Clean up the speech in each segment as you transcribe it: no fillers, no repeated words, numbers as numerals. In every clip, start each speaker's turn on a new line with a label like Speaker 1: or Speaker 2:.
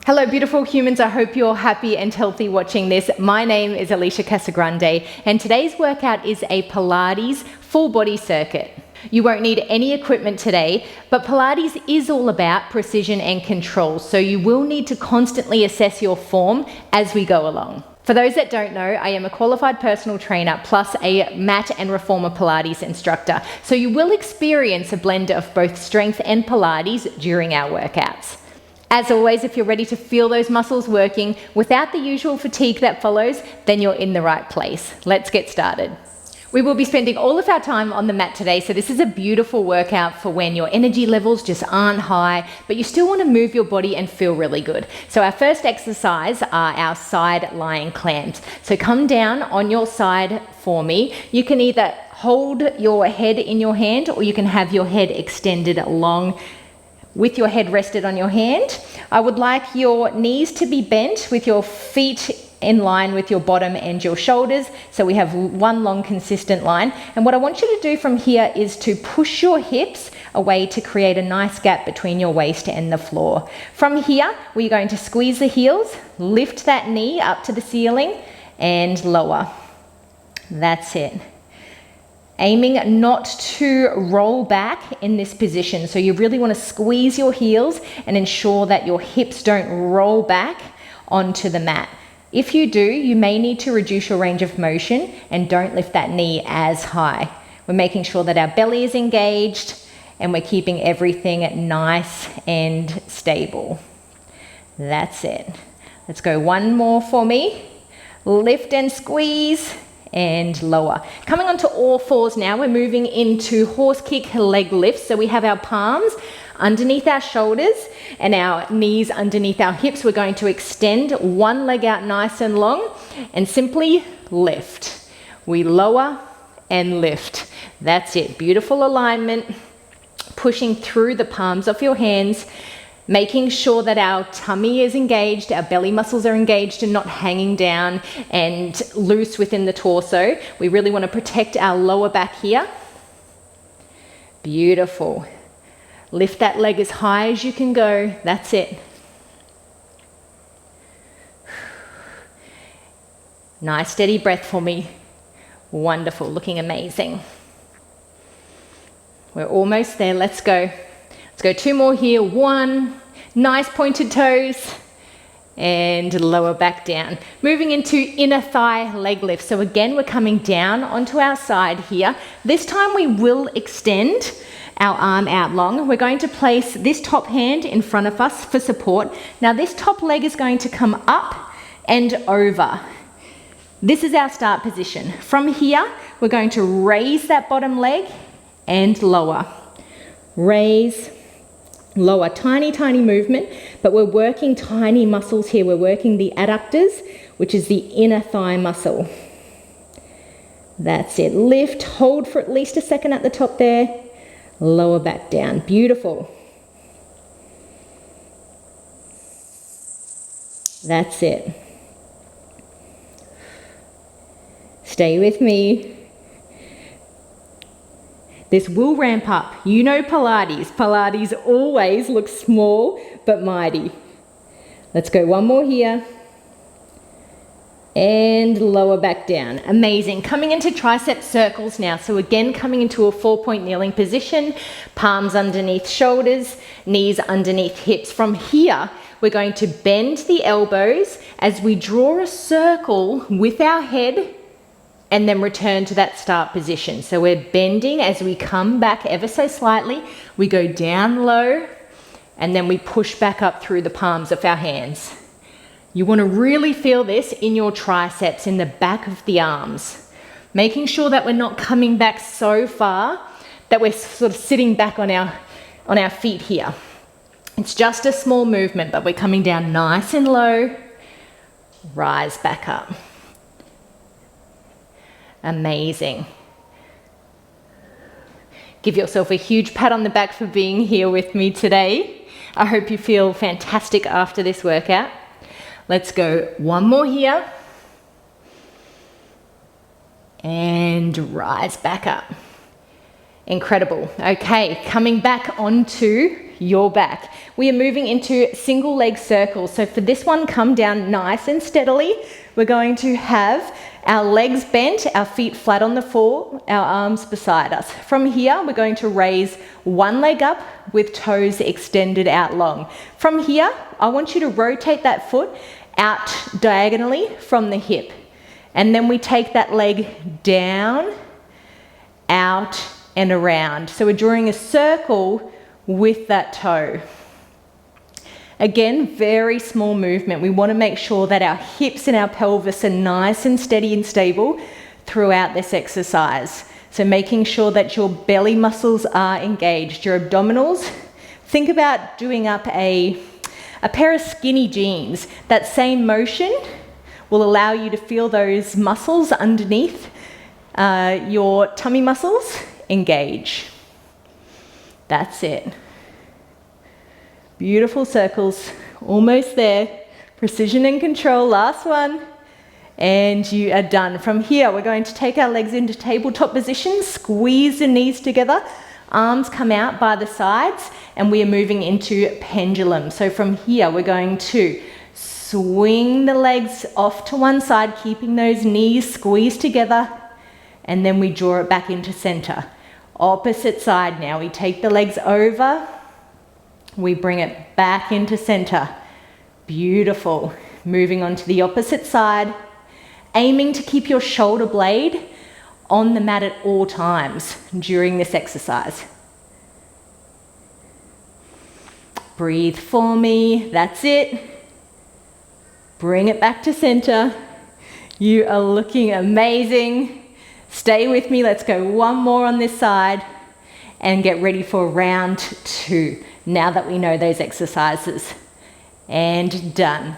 Speaker 1: Hello, beautiful humans. I hope you're happy and healthy watching this. My name is Alicia Casagrande, and today's workout is a Pilates full body circuit. You won't need any equipment today, but Pilates is all about precision and control, so you will need to constantly assess your form as we go along. For those that don't know, I am a qualified personal trainer plus a mat and reformer Pilates instructor, so you will experience a blend of both strength and Pilates during our workouts. As always, if you're ready to feel those muscles working without the usual fatigue that follows, then you're in the right place. Let's get started. We will be spending all of our time on the mat today, so this is a beautiful workout for when your energy levels just aren't high, but you still want to move your body and feel really good. So our first exercise are our side lying clams. So come down on your side for me. You can either hold your head in your hand or you can have your head extended long with your head rested on your hand. I would like your knees to be bent with your feet in line with your bottom and your shoulders. So we have one long consistent line. And what I want you to do from here is to push your hips away to create a nice gap between your waist and the floor. From here, we're going to squeeze the heels, lift that knee up to the ceiling and lower. That's it. Aiming not to roll back in this position. So you really want to squeeze your heels and ensure that your hips don't roll back onto the mat. If you do, you may need to reduce your range of motion and don't lift that knee as high. We're making sure that our belly is engaged and we're keeping everything nice and stable. That's it. Let's go one more for me. Lift and squeeze and lower. Coming onto all fours now, we're moving into Horsekick Leg Lifts. So we have our palms underneath our shoulders and our knees underneath our hips. We're going to extend one leg out nice and long and simply lift. We lower and lift. That's it. Beautiful alignment. Pushing through the palms of your hands, making sure that our tummy is engaged, our belly muscles are engaged and not hanging down and loose within the torso. We really want to protect our lower back here. Beautiful. Lift that leg as high as you can go. That's it. Nice steady breath for me. Wonderful, looking amazing. We're almost there, let's go. Let's go two more here. One, nice pointed toes and lower back down. Moving into inner thigh leg lift. So again, we're coming down onto our side here. This time we will extend our arm out long. We're going to place this top hand in front of us for support. Now this top leg is going to come up and over. This is our start position. From here, we're going to raise that bottom leg and lower. Raise, lower. Tiny, tiny movement, but we're working tiny muscles here. We're working the adductors, which is the inner thigh muscle. That's it. Lift, hold for at least a second at the top there. Lower back down. Beautiful. That's it. Stay with me. This will ramp up. You know Pilates. Pilates always looks small but mighty. Let's go one more here. And lower back down. Amazing. Coming into tricep circles now. So again, coming into a 4-point kneeling position. Palms underneath shoulders, knees underneath hips. From here, we're going to bend the elbows as we draw a circle with our head and then return to that start position. So we're bending as we come back ever so slightly. We go down low and then we push back up through the palms of our hands. You want to really feel this in your triceps, in the back of the arms. Making sure that we're not coming back so far that we're sort of sitting back on our feet here. It's just a small movement, but we're coming down nice and low. Rise back up. Amazing. Give yourself a huge pat on the back for being here with me today. I hope you feel fantastic after this workout. Let's go one more here. And rise back up. Incredible. Okay, coming back onto you're back. We are moving into single leg circles. So for this one, come down nice and steadily. We're going to have our legs bent, our feet flat on the floor, our arms beside us. From here, we're going to raise one leg up with toes extended out long. From here, I want you to rotate that foot out diagonally from the hip. And then we take that leg down, out, and around. So we're drawing a circle with that toe. Again, very small movement. We want to make sure that our hips and our pelvis are nice and steady and stable throughout this exercise. So making sure that your belly muscles are engaged, your abdominals. Think about doing up a pair of skinny jeans. That same motion will allow you to feel those muscles underneath your tummy muscles engage. That's it. Beautiful circles, almost there. Precision and control, last one. And you are done. From here, we're going to take our legs into tabletop position, squeeze the knees together, arms come out by the sides, and we are moving into pendulum. So from here, we're going to swing the legs off to one side, keeping those knees squeezed together, and then we draw it back into center. Opposite side now, we take the legs over, we bring it back into center. Beautiful. Moving on to the opposite side, aiming to keep your shoulder blade on the mat at all times during this exercise. Breathe for me, that's it. Bring it back to center. You are looking amazing. Stay with me, let's go one more on this side and get ready for round 2. Now that we know those exercises. And done.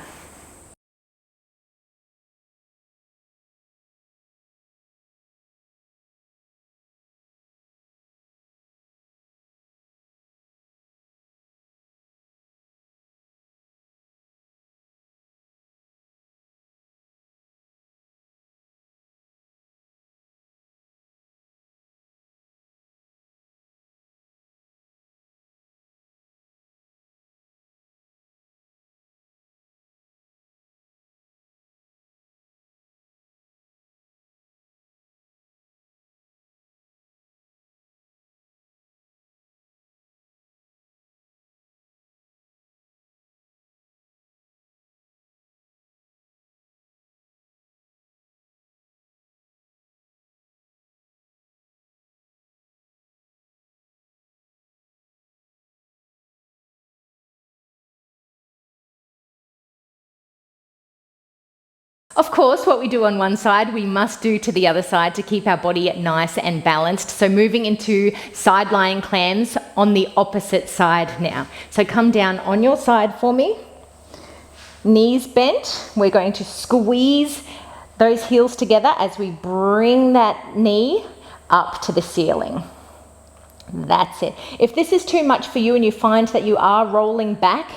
Speaker 1: Of course, what we do on one side, we must do to the other side to keep our body nice and balanced. So moving into side lying clams on the opposite side now. So come down on your side for me. Knees bent. We're going to squeeze those heels together as we bring that knee up to the ceiling. That's it. If this is too much for you and you find that you are rolling back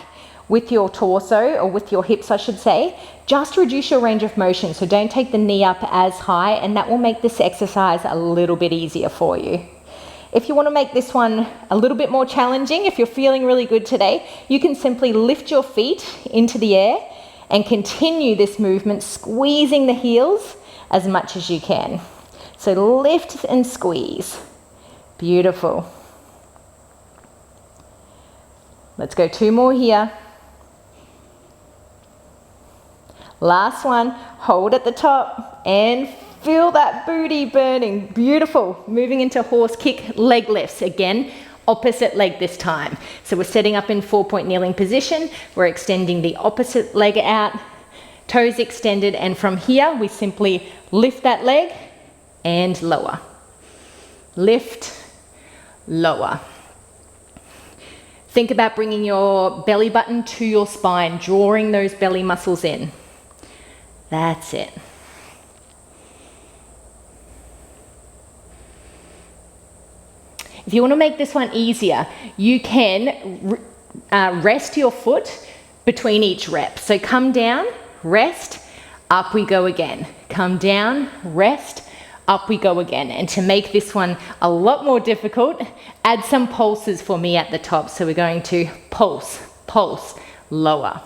Speaker 1: with your torso, or with your hips I should say, just reduce your range of motion. So don't take the knee up as high, and that will make this exercise a little bit easier for you. If you want to make this one a little bit more challenging, if you're feeling really good today, you can simply lift your feet into the air and continue this movement, squeezing the heels as much as you can. So lift and squeeze. Beautiful. Let's go 2 more here. Last one, hold at the top and feel that booty burning. Beautiful. Moving into horse kick leg lifts. Again, opposite leg this time. So we're setting up in 4-point kneeling position. We're extending the opposite leg out, toes extended, and from here we simply lift that leg and lower. Lift, lower. Think about bringing your belly button to your spine, drawing those belly muscles in. That's it. If you want to make this one easier, you can rest your foot between each rep. So come down, rest, up we go again. Come down, rest, up we go again. And to make this one a lot more difficult, add some pulses for me at the top. So we're going to pulse, pulse, lower,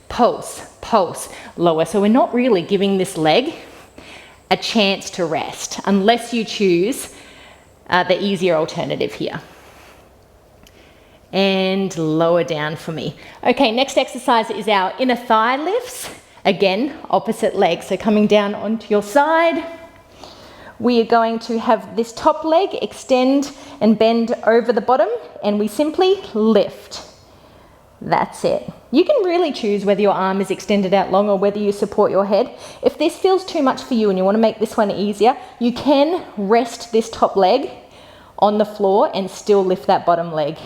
Speaker 1: pulse, pulse, lower. So we're not really giving this leg a chance to rest unless you choose the easier alternative here. And lower down for me. Okay, next exercise is our inner thigh lifts. Again, opposite leg. So coming down onto your side. We are going to have this top leg extend and bend over the bottom, and we simply lift. That's it. You can really choose whether your arm is extended out long or whether you support your head. If this feels too much for you and you want to make this one easier, you can rest this top leg on the floor and still lift that bottom leg.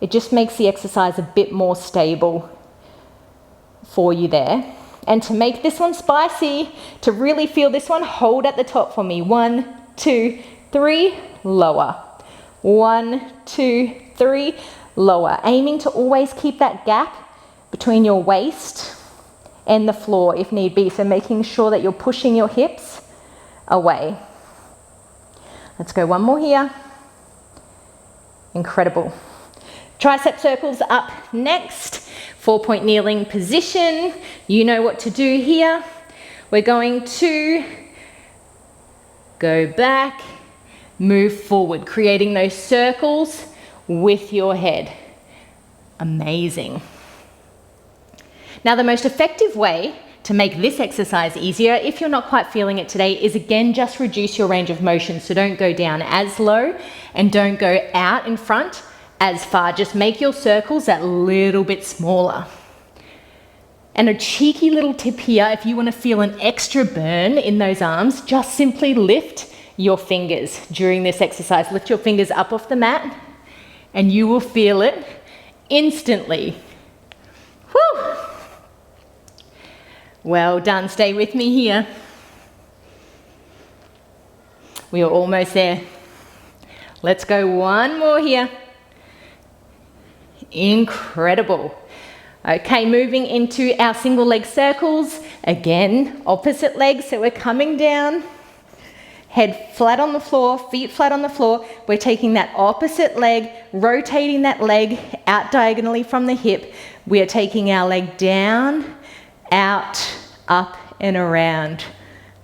Speaker 1: It just makes the exercise a bit more stable for you there. And to make this one spicy, to really feel this one, hold at the top for me. 1, 2, 3, lower. 1, 2, 3, lower. Aiming to always keep that gap between your waist and the floor if need be. So making sure that you're pushing your hips away. Let's go one more here. Incredible. Tricep circles up next. 4-point kneeling position. You know what to do here. We're going to go back, move forward, creating those circles with your head. Amazing. Now, the most effective way to make this exercise easier, if you're not quite feeling it today, is again just reduce your range of motion. So don't go down as low and don't go out in front as far. Just make your circles that little bit smaller. And a cheeky little tip here, if you want to feel an extra burn in those arms, just simply lift your fingers during this exercise. Lift your fingers up off the mat and you will feel it instantly. Whew. Well done, stay with me here. We are almost there. Let's go one more here. Incredible. Okay, moving into our single leg circles. Again, opposite legs. So we're coming down, head flat on the floor, feet flat on the floor. We're taking that opposite leg, rotating that leg out diagonally from the hip. We are taking our leg down, out, up and around.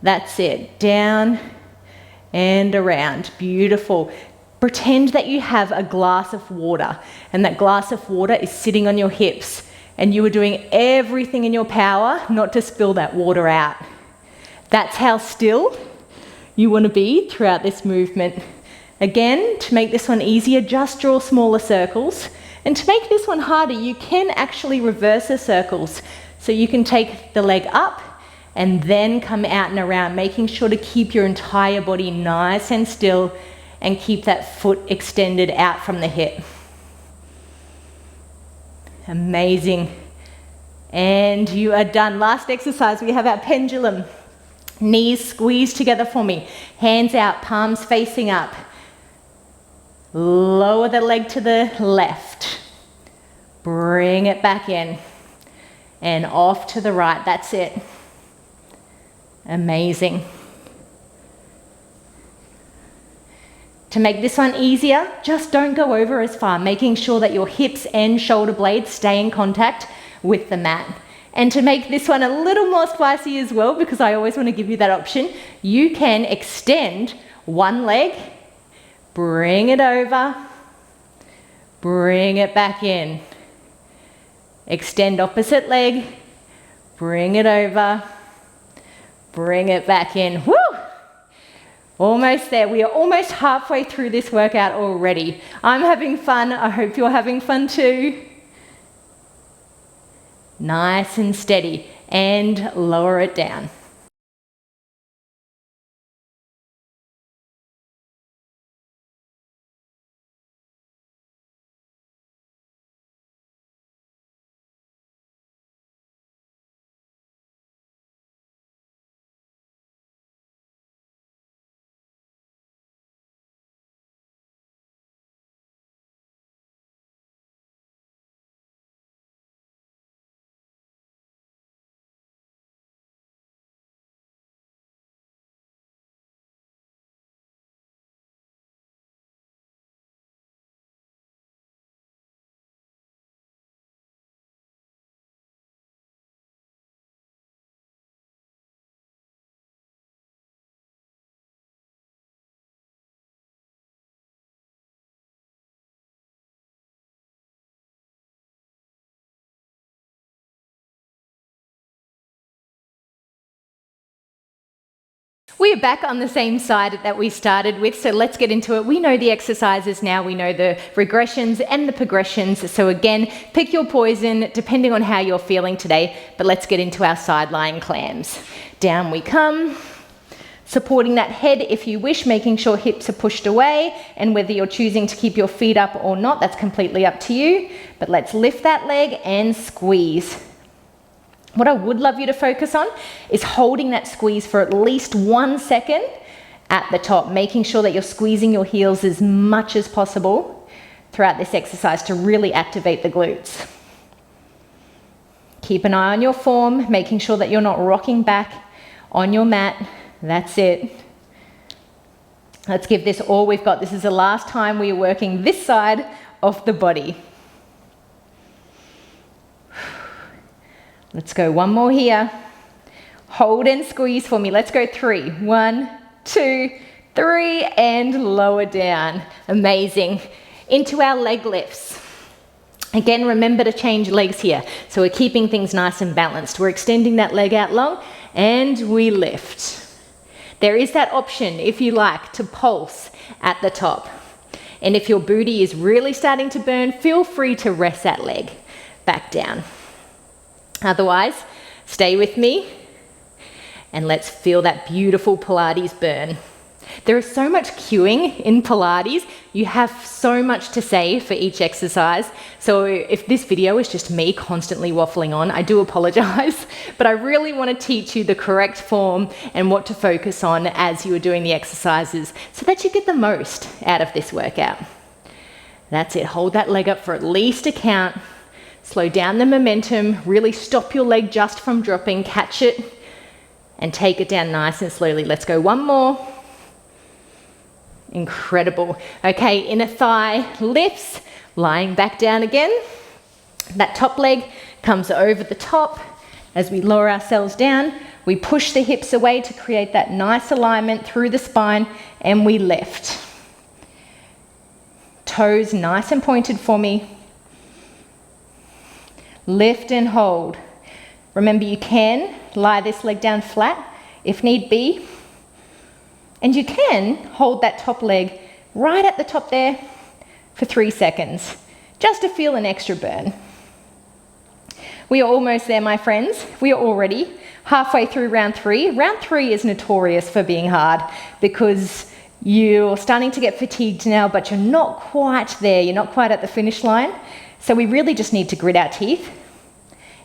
Speaker 1: That's it. Down and around. Beautiful. Pretend that you have a glass of water and that glass of water is sitting on your hips and you are doing everything in your power not to spill that water out. That's how still you want to be throughout this movement. Again, to make this one easier, just draw smaller circles. And to make this one harder, you can actually reverse the circles. So you can take the leg up and then come out and around, making sure to keep your entire body nice and still and keep that foot extended out from the hip. Amazing. And you are done. Last exercise, we have our pendulum. Knees squeeze together for me. Hands out, palms facing up. Lower the leg to the left. Bring it back in. And off to the right. That's it. Amazing. To make this one easier, just don't go over as far, making sure that your hips and shoulder blades stay in contact with the mat. And to make this one a little more spicy as well, because I always want to give you that option, you can extend one leg, bring it over, bring it back in. Extend opposite leg, bring it over, bring it back in. Woo! Almost there. We are almost halfway through this workout already. I'm having fun. I hope you're having fun too. Nice and steady. And lower it down. We are back on the same side that we started with, so let's get into it. We know the exercises now, we know the regressions and the progressions. So again, pick your poison depending on how you're feeling today, but let's get into our side lying clams. Down we come, supporting that head if you wish, making sure hips are pushed away, and whether you're choosing to keep your feet up or not, that's completely up to you. But let's lift that leg and squeeze. What I would love you to focus on is holding that squeeze for at least 1 second at the top, making sure that you're squeezing your heels as much as possible throughout this exercise to really activate the glutes. Keep an eye on your form, making sure that you're not rocking back on your mat. That's it. Let's give this all we've got. This is the last time we are working this side of the body. Let's go one more here. Hold and squeeze for me. Let's go 3. 1, 2, 3, and lower down. Amazing. Into our leg lifts. Again, remember to change legs here. So we're keeping things nice and balanced. We're extending that leg out long and we lift. There is that option, if you like, to pulse at the top. And if your booty is really starting to burn, feel free to rest that leg back down. Otherwise, stay with me and let's feel that beautiful Pilates burn. There is so much cueing in Pilates. You have so much to say for each exercise. So if this video is just me constantly waffling on, I do apologize, but I really want to teach you the correct form and what to focus on as you are doing the exercises so that you get the most out of this workout. That's it. Hold that leg up for at least a count. Slow down the momentum, really stop your leg just from dropping, catch it, and take it down nice and slowly. Let's go one more. Incredible. Okay, inner thigh lifts, lying back down again. That top leg comes over the top. As we lower ourselves down, we push the hips away to create that nice alignment through the spine, and we lift. Toes nice and pointed for me. Lift and hold. Remember, you can lie this leg down flat if need be. And you can hold that top leg right at the top there for 3 seconds, just to feel an extra burn. We are almost there, my friends. We are already halfway through round 3. Round 3 is notorious for being hard because you're starting to get fatigued now, but you're not quite there. You're not quite at the finish line. So we really just need to grit our teeth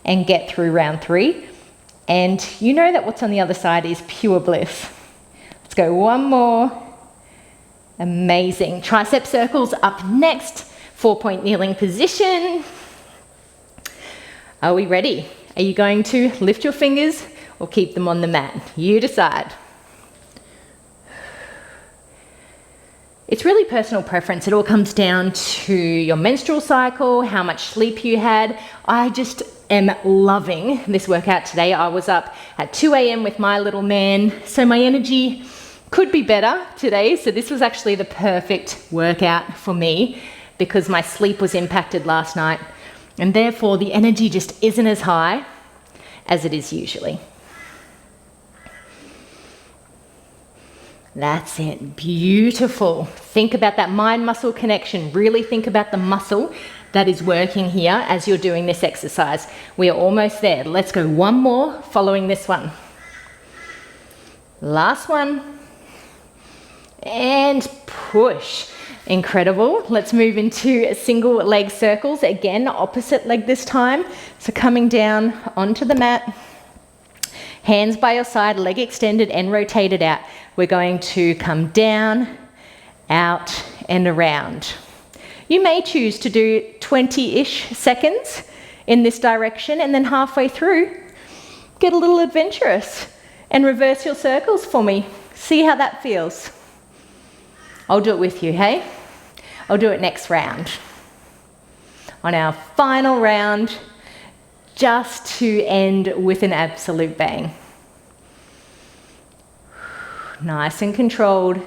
Speaker 1: and get through round 3. And you know that what's on the other side is pure bliss. Let's go one more. Amazing. Tricep circles up next. 4-point kneeling position. Are we ready? Are you going to lift your fingers or keep them on the mat? You decide. It's really personal preference. It all comes down to your menstrual cycle, how much sleep you had. I just am loving this workout today. I was up at 2 a.m. with my little man, so my energy could be better today. So this was actually the perfect workout for me because my sleep was impacted last night and therefore the energy just isn't as high as it is usually. That's it. Beautiful. Think about that mind-muscle connection. Really think about the muscle that is working here as you're doing this exercise. We are almost there. Let's go one more following this one. Last one. And push. Incredible. Let's move into single leg circles. Again, opposite leg this time. So coming down onto the mat. Hands by your side, leg extended and rotated out. We're going to come down, out, and around. You may choose to do 20-ish seconds in this direction, and then halfway through, get a little adventurous and reverse your circles for me. See how that feels. I'll do it with you, hey? I'll do it next round. On our final round, just to end with an absolute bang. Nice and controlled.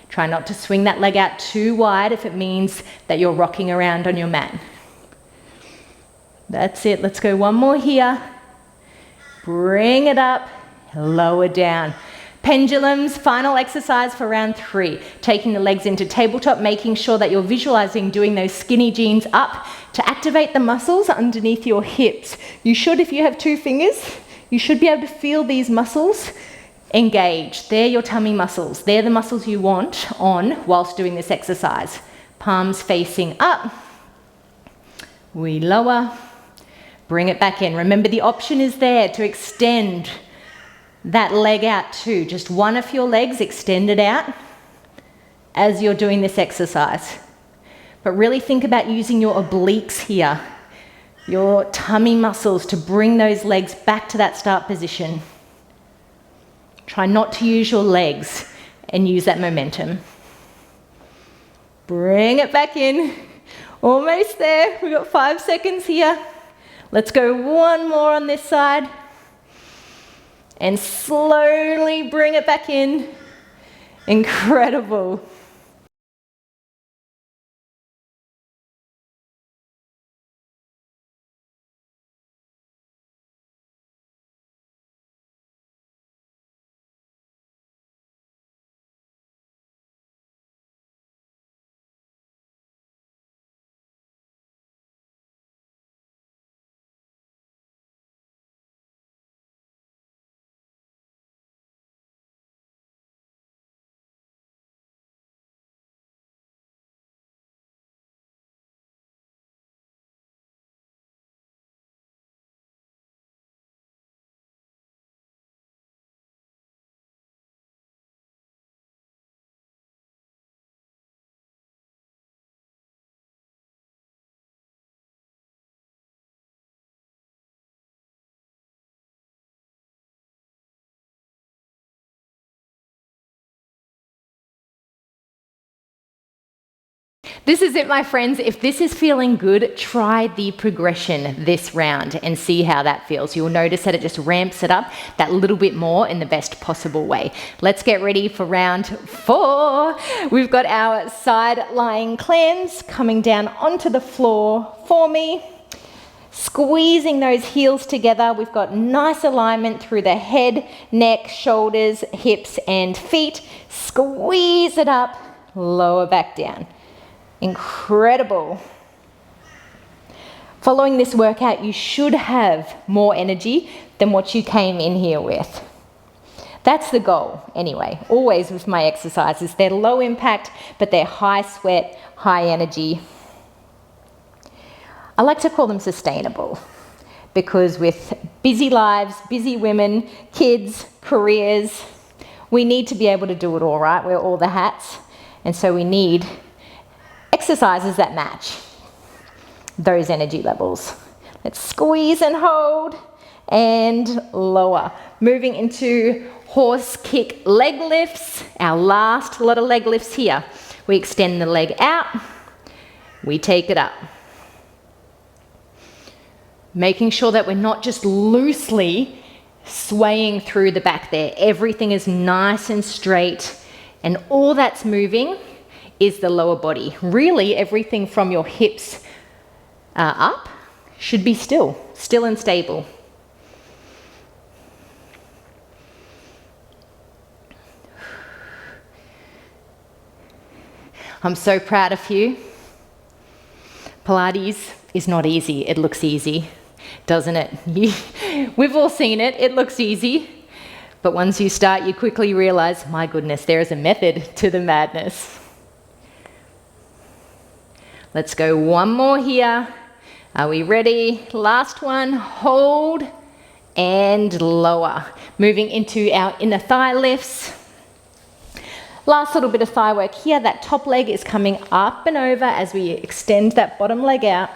Speaker 1: Try not to swing that leg out too wide if it means that you're rocking around on your mat. That's it. Let's go one more here. Bring it up, lower down. Pendulums, final exercise for round 3. Taking the legs into tabletop, making sure that you're visualizing doing those skinny jeans up to activate the muscles underneath your hips. You should, if you have 2 fingers, you should be able to feel these muscles engage. They're your tummy muscles. They're the muscles you want on whilst doing this exercise. Palms facing up. We lower. Bring it back in. Remember, the option is there to extend that leg out too. Just one of your legs extended out as you're doing this exercise. But really think about using your obliques here, your tummy muscles, to bring those legs back to that start position. Try not to use your legs and use that momentum. Bring it back in. Almost there. We've got 5 seconds here. Let's go one more on this side. And slowly bring it back in. Incredible. This is it, my friends. If this is feeling good, try the progression this round and see how that feels. You'll notice that it just ramps it up that little bit more in the best possible way. Let's get ready for round 4. We've got our side lying clams coming down onto the floor for me. Squeezing those heels together. We've got nice alignment through the head, neck, shoulders, hips, and feet. Squeeze it up, lower back down. Incredible. Following this workout, you should have more energy than what you came in here with. That's the goal anyway, always with my exercises. They're low impact, but they're high sweat, high energy. I like to call them sustainable because with busy lives, busy women, kids, careers, we need to be able to do it all, right? Wear all the hats. And so we need exercises that match those energy levels. Let's squeeze and hold and lower. Moving into horse kick leg lifts, our last lot of leg lifts here. We extend the leg out, we take it up. Making sure that we're not just loosely swaying through the back there. Everything is nice and straight, and all that's moving is the lower body. Really, everything from your hips up should be still and stable. I'm so proud of you. Pilates is not easy. It looks easy, doesn't it? We've all seen it. It looks easy. But once you start, you quickly realize, my goodness, there is a method to the madness. Let's go one more here. Are we ready? Last one, hold and lower. Moving into our inner thigh lifts. Last little bit of thigh work here. That top leg is coming up and over as we extend that bottom leg out.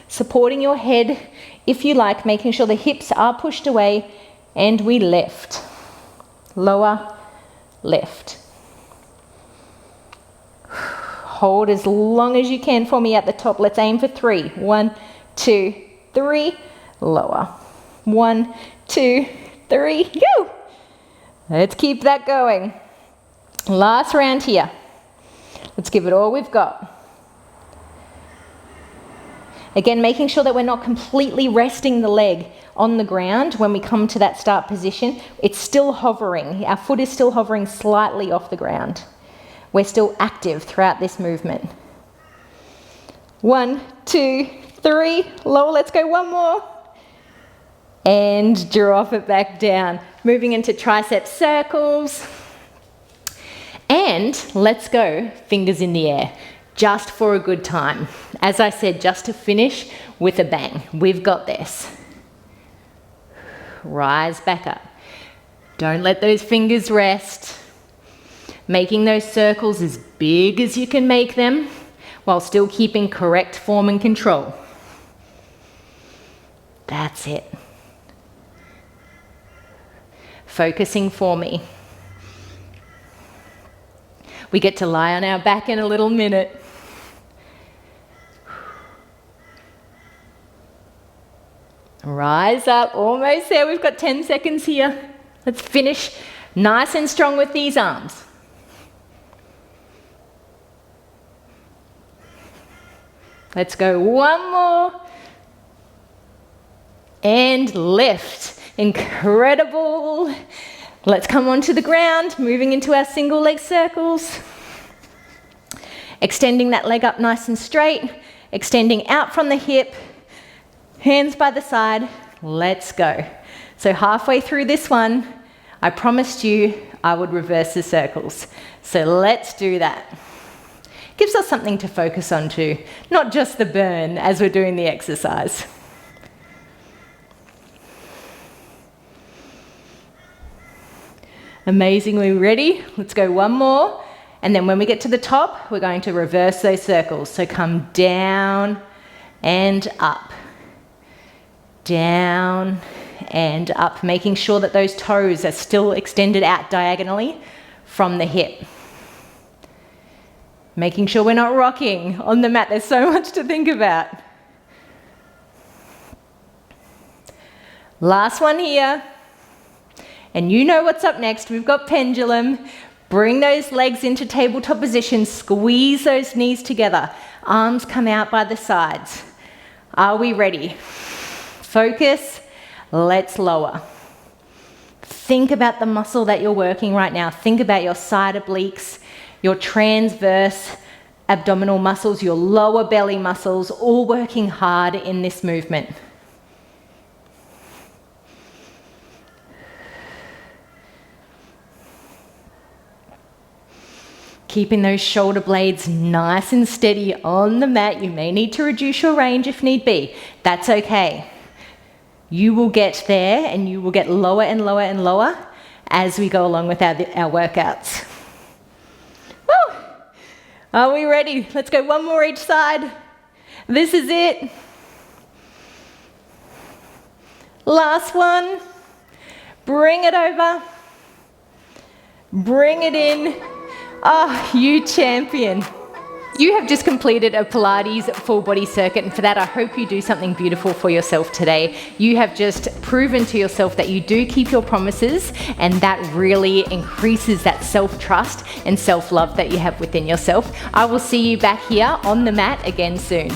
Speaker 1: Supporting your head, if you like, making sure the hips are pushed away, and we lift. Lower, lift. Hold as long as you can for me at the top. Let's aim for 3. 1, 2, 3. Lower. 1, 2, 3. Go! Let's keep that going. Last round here. Let's give it all we've got. Again, making sure that we're not completely resting the leg on the ground when we come to that start position. It's still hovering. Our foot is still hovering slightly off the ground. We're still active throughout this movement. 1, 2, 3, lower, let's go one more. And drop it back down. Moving into tricep circles. And let's go fingers in the air, just for a good time. As I said, just to finish with a bang. We've got this. Rise back up. Don't let those fingers rest. Making those circles as big as you can make them while still keeping correct form and control. That's it. Focusing for me. We get to lie on our back in a little minute. Rise up, almost there. We've got 10 seconds here. Let's finish nice and strong with these arms. Let's go one more. And lift. Incredible. Let's come onto the ground, moving into our single leg circles. Extending that leg up nice and straight. Extending out from the hip. Hands by the side. Let's go. So halfway through this one, I promised you I would reverse the circles. So let's do that. Gives us something to focus on too, not just the burn as we're doing the exercise. Amazingly ready. Let's go one more. And then when we get to the top, we're going to reverse those circles. So come down and up. Down and up, making sure that those toes are still extended out diagonally from the hip. Making sure we're not rocking on the mat. There's so much to think about. Last one here. And you know what's up next. We've got pendulum. Bring those legs into tabletop position. Squeeze those knees together. Arms come out by the sides. Are we ready? Focus. Let's lower. Think about the muscle that you're working right now. Think about your side obliques, your transverse abdominal muscles, your lower belly muscles, all working hard in this movement. Keeping those shoulder blades nice and steady on the mat. You may need to reduce your range if need be. That's okay. You will get there and you will get lower and lower and lower as we go along with our workouts. Woo! Are we ready? Let's go one more each side. This is it. Last one. Bring it over. Bring it in. Oh, you champion. You have just completed a Pilates full body circuit, and for that I hope you do something beautiful for yourself today. You have just proven to yourself that you do keep your promises, and that really increases that self-trust and self-love that you have within yourself. I will see you back here on the mat again soon.